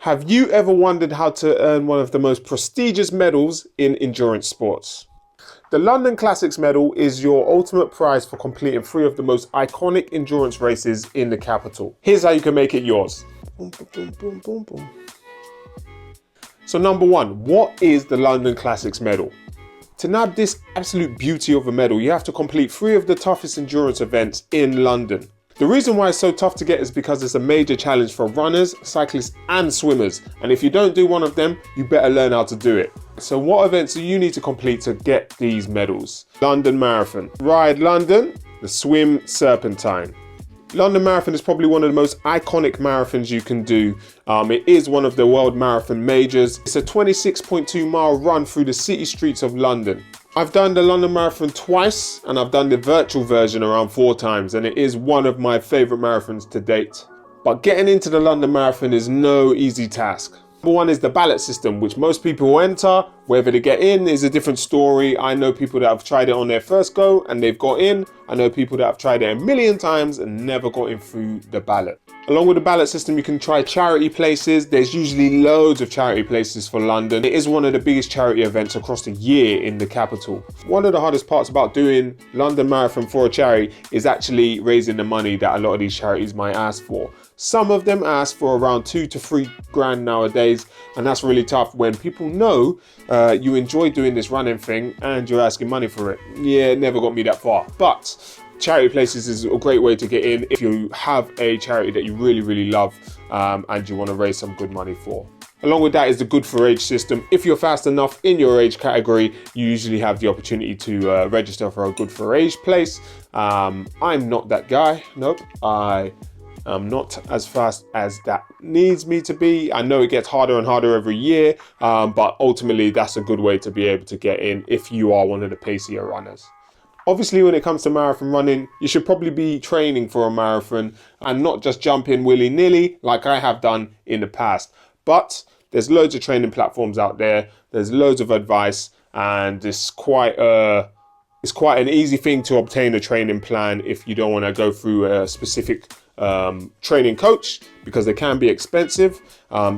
Have you ever wondered how to earn one of the most prestigious medals in endurance sports? The London Classics medal is your ultimate prize for completing 3 of the most iconic endurance races in the capital. Here's how you can make it yours. Boom, boom, boom, boom, boom. So number 1, what is the London Classics medal? To nab this absolute beauty of a medal, you have to complete 3 of the toughest endurance events in London. The reason why it's so tough to get is because it's a major challenge for runners, cyclists and swimmers. And if you don't do one of them, you better learn how to do it. So what events do you need to complete to get these medals? London Marathon, RideLondon, the swim Serpentine. London Marathon is probably one of the most iconic marathons you can do. It is one of the world marathon majors. It's a 26.2 mile run through the city streets of London. I've done the London Marathon twice and I've done the virtual version around 4 times, and it is one of my favourite marathons to date. But getting into the London Marathon is no easy task. Number 1 is the ballot system, which most people will enter. Whether they get in is a different story. I know people that have tried it on their first go and they've got in. I know people that have tried it a million times and never got in through the ballot. Along with the ballot system, you can try charity places. There's usually loads of charity places for London. It is one of the biggest charity events across the year in the capital. One of the hardest parts about doing London Marathon for a charity is actually raising the money that a lot of these charities might ask for. Some of them ask for around 2 to 3 grand nowadays, and that's really tough when people know you enjoy doing this running thing and you're asking money for it. Yeah, it never got me that far. But charity places is a great way to get in if you have a charity that you really love and you want to raise some good money for. Along with that is the good for age system. If you're fast enough in your age category, you usually have the opportunity to register for a good for age place. I'm not that guy. Nope. I'm not as fast as that needs me to be. I know it gets harder and harder every year, but ultimately that's a good way to be able to get in if you are one of the pacier runners. Obviously, when it comes to marathon running, you should probably be training for a marathon and not just jump in willy-nilly like I have done in the past. But there's loads of training platforms out there. There's loads of advice, and it's quite an easy thing to obtain a training plan if you don't want to go through a specific training coach, because they can be expensive.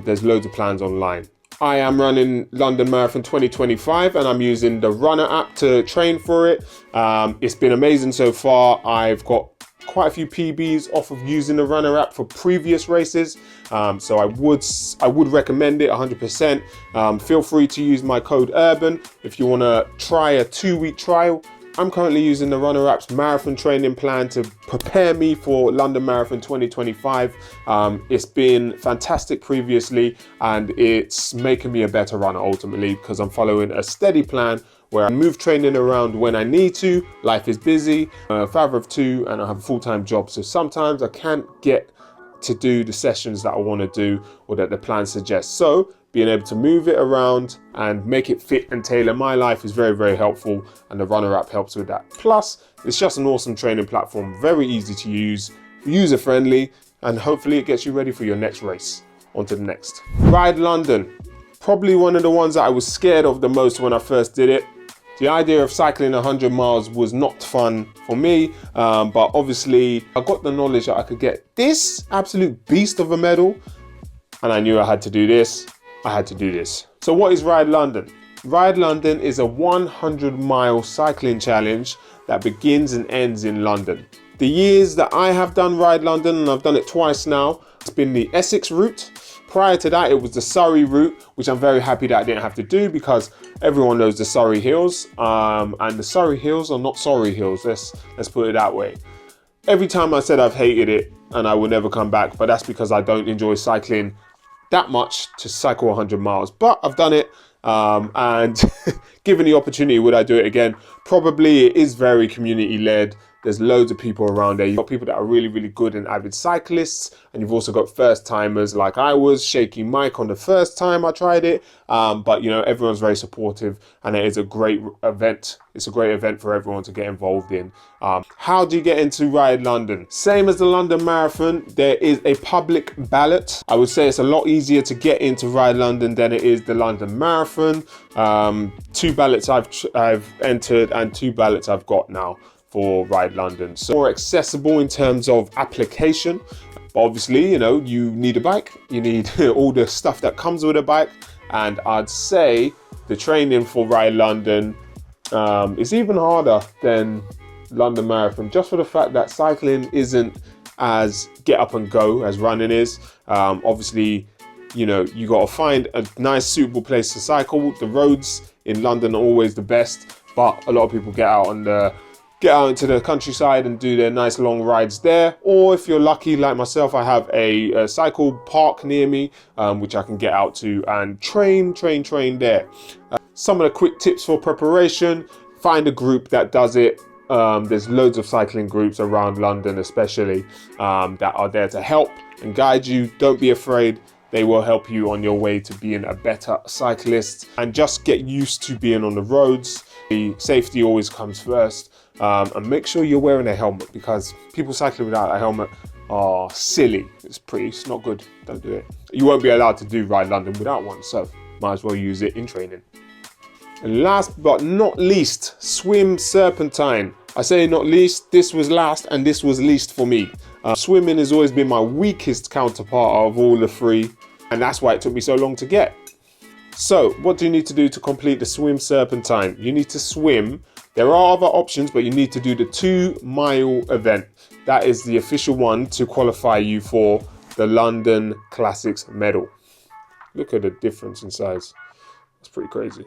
There's loads of plans online. I am running London Marathon 2025 and I'm using the Runner app to train for it. It's been amazing so far. I've got quite a few PBs off of using the Runner app for previous races. So I would recommend it 100%. Feel free to use my code URBAN if you want to try a 2-week trial. I'm currently using the Runner app's marathon training plan to prepare me for London Marathon 2025. It's been fantastic previously, and it's making me a better runner ultimately because I'm following a steady plan where I move training around when I need to. Life is busy, I'm a father of 2 and I have a full-time job, so sometimes I can't get to do the sessions that I want to do or that the plan suggests. So being able to move it around and make it fit and tailor my life is very helpful, and the Runner app helps with that. Plus, it's just an awesome training platform, very easy to use, user-friendly, and hopefully it gets you ready for your next race. On to the next. RideLondon, probably one of the ones that I was scared of the most when I first did it. The idea of cycling 100 miles was not fun for me, but obviously I got the knowledge that I could get this absolute beast of a medal, and I knew I had to do this. I had to do this. So what is RideLondon? RideLondon is a 100-mile cycling challenge that begins and ends in London. The years that I have done RideLondon, and I've done it twice now, it's been the Essex route. Prior to that, it was the Surrey route, which I'm very happy that I didn't have to do because everyone knows the Surrey Hills, and the Surrey Hills are not sorry hills. Let's put it that way. Every time I said I've hated it and I will never come back, but that's because I don't enjoy cycling that much to cycle 100 miles. But I've done it, and given the opportunity, would I do it again? Probably. It is very community led. There's loads of people around there. You've got people that are really good and avid cyclists, and you've also got first timers like I was, shaky Mike on the first time I tried it. But you know, everyone's very supportive, and it is a great event. It's a great event for everyone to get involved in. How do you get into RideLondon? Same as the London Marathon, there is a public ballot. I would say it's a lot easier to get into RideLondon than it is the London Marathon. 2 ballots I've entered and 2 ballots I've got now for RideLondon. So more accessible in terms of application. But obviously, you know, you need a bike, you need all the stuff that comes with a bike. And I'd say the training for RideLondon is even harder than London Marathon, just for the fact that cycling isn't as get up and go as running is. Obviously, you know, you got to find a nice suitable place to cycle. The roads in London are always the best, but a lot of people get out into the countryside and do their nice long rides there. Or if you're lucky like myself, I have a cycle park near me, which I can get out to and train there. Some of the quick tips for preparation: find a group that does it. There's loads of cycling groups around London especially that are there to help and guide you. Don't be afraid. They will help you on your way to being a better cyclist, and just get used to being on the roads. The safety always comes first, and make sure you're wearing a helmet, because people cycling without a helmet are silly. It's not good. Don't do it. You won't be allowed to do RideLondon without one, so might as well use it in training. And last but not least, swim Serpentine. I say not least, this was last and this was least for me. Swimming has always been my weakest counterpart of all the three, and that's why it took me so long to get. So what do you need to do to complete the swim Serpentine? You need to swim. There are other options, but you need to do the 2-mile event. That is the official one to qualify you for the London Classics medal. Look at the difference in size. That's pretty crazy.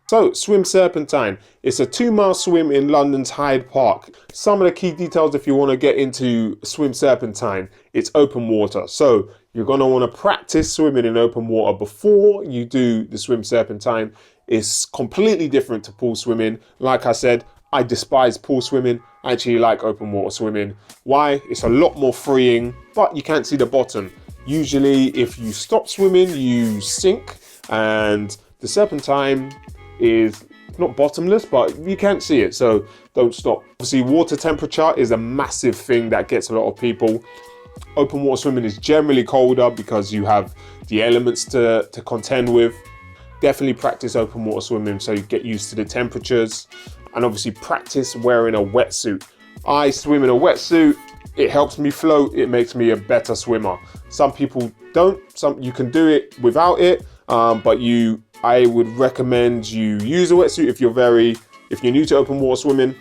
So, swim Serpentine. It's a 2-mile swim in London's Hyde Park. Some of the key details if you want to get into swim Serpentine: it's open water. So, you're going to want to practice swimming in open water before you do the swim Serpentine. It's completely different to pool swimming. Like I said, I despise pool swimming. I actually like open water swimming. Why? It's a lot more freeing, but you can't see the bottom. Usually, if you stop swimming, you sink, and the Serpentine is not bottomless, but you can't see it, so don't stop. Obviously, water temperature is a massive thing that gets a lot of people. Open water swimming is generally colder because you have the elements to contend with. Definitely practice open water swimming so you get used to the temperatures, and obviously practice wearing a wetsuit. I swim in a wetsuit. It helps me float. It makes me a better swimmer. Some people don't. You can do it without it, but I would recommend you use a wetsuit if you're new to open water swimming.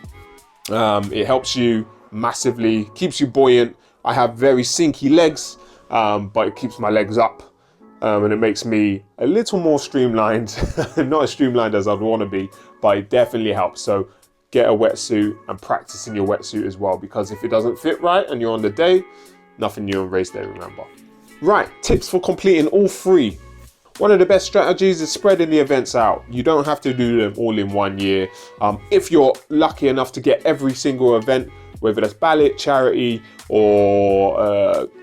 It helps you massively, keeps you buoyant. I have very sinky legs, but it keeps my legs up, and it makes me a little more streamlined. Not as streamlined as I'd want to be, but it definitely helps. So get a wetsuit and practice in your wetsuit as well, because if it doesn't fit right and you're on the day, nothing new on race day, remember. Right, tips for completing all 3. One of the best strategies is spreading the events out. You don't have to do them all in one year. If you're lucky enough to get every single event, whether that's ballot, charity, or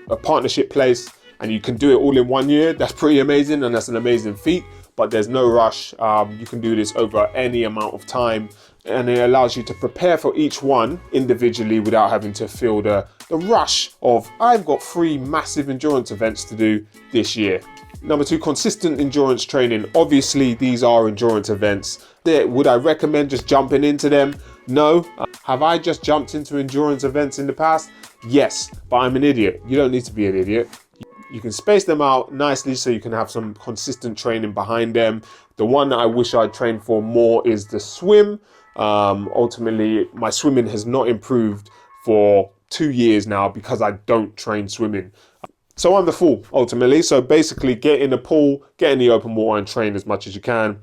a partnership place, and you can do it all in one year, that's pretty amazing, and that's an amazing feat. But there's no rush. You can do this over any amount of time, and it allows you to prepare for each one individually without having to feel the rush of, I've got 3 massive endurance events to do this year. Number 2, consistent endurance training. Obviously, these are endurance events. Would I recommend just jumping into them? No. Have I just jumped into endurance events in the past? Yes, but I'm an idiot. You don't need to be an idiot. You can space them out nicely so you can have some consistent training behind them. The one that I wish I'd trained for more is the swim. Ultimately, my swimming has not improved for 2 years now because I don't train swimming. So I'm the fool, ultimately. So basically, get in the pool, get in the open water and train as much as you can.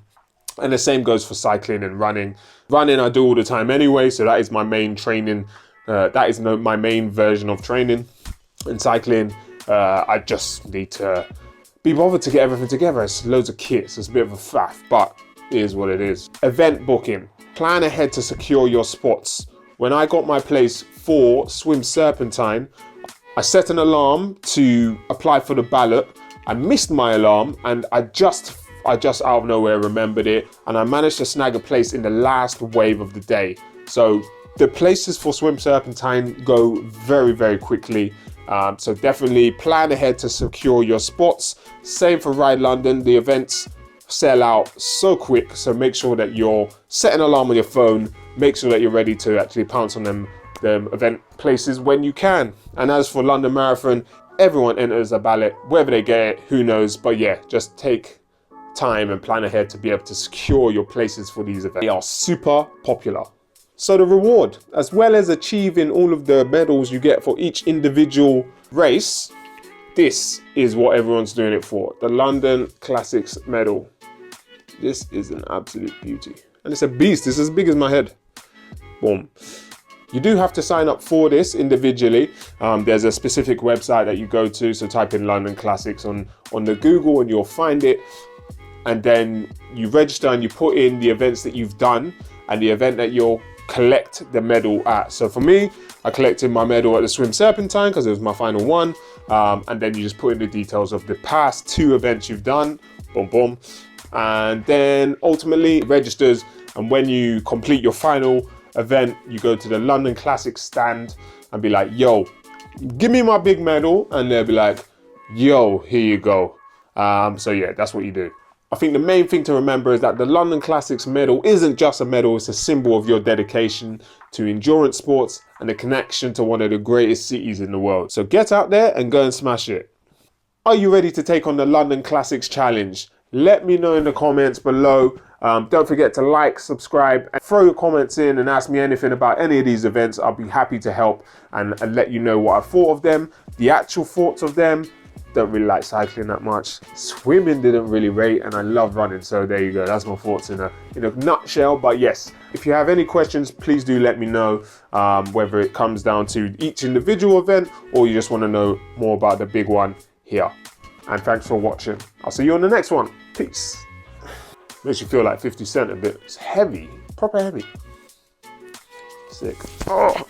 And the same goes for cycling and running. Running I do all the time anyway, so that is my main training. That is my main version of training. And cycling, I just need to be bothered to get everything together. It's loads of kits, it's a bit of a faff, but it is what it is. Event booking. Plan ahead to secure your spots. When I got my place for Swim Serpentine, I set an alarm to apply for the ballot. I missed my alarm, and I just out of nowhere remembered it, and I managed to snag a place in the last wave of the day. So the places for Swim Serpentine go very, very quickly. So definitely plan ahead to secure your spots. Same for RideLondon. The events sell out so quick, so make sure that you're set an alarm on your phone. Make sure that you're ready to actually pounce on them event places when you can. And as for London Marathon, Everyone enters a ballot, whether they get it, who knows, but yeah, just take time and plan ahead to be able to secure your places for these events. They are super popular. So the reward, as well as achieving all of the medals you get for each individual race, this is what everyone's doing it for. The London Classics medal. This is an absolute beauty. And it's a beast, it's as big as my head. Boom. You do have to sign up for this individually. There's a specific website that you go to, so type in London Classics on the Google and you'll find it. And then you register and you put in the events that you've done and the event that you'll collect the medal at. So for me, I collected my medal at the swim Serpentine because it was my final one. And then you just put in the details of the past 2 events you've done. Boom, boom. And then ultimately it registers. And when you complete your final event, you go to the London Classics stand and be like, yo, give me my big medal. And they'll be like, yo, here you go. So yeah, that's what you do. I think the main thing to remember is that the London Classics medal isn't just a medal, it's a symbol of your dedication to endurance sports and the connection to one of the greatest cities in the world. So get out there and go and smash it. Are you ready to take on the London Classics challenge? Let me know in the comments below. Don't forget to like, subscribe, and throw your comments in and ask me anything about any of these events. I'll be happy to help and let you know what I thought of them, the actual thoughts of them. Don't really like cycling that much. Swimming didn't really rate, and I love running. So there you go. That's my thoughts in a nutshell. But yes, if you have any questions, please do let me know, whether it comes down to each individual event or you just want to know more about the big one here. And thanks for watching. I'll see you on the next one. Peace. Makes you feel like 50 Cent a bit. It's heavy, proper heavy. Sick. Oh.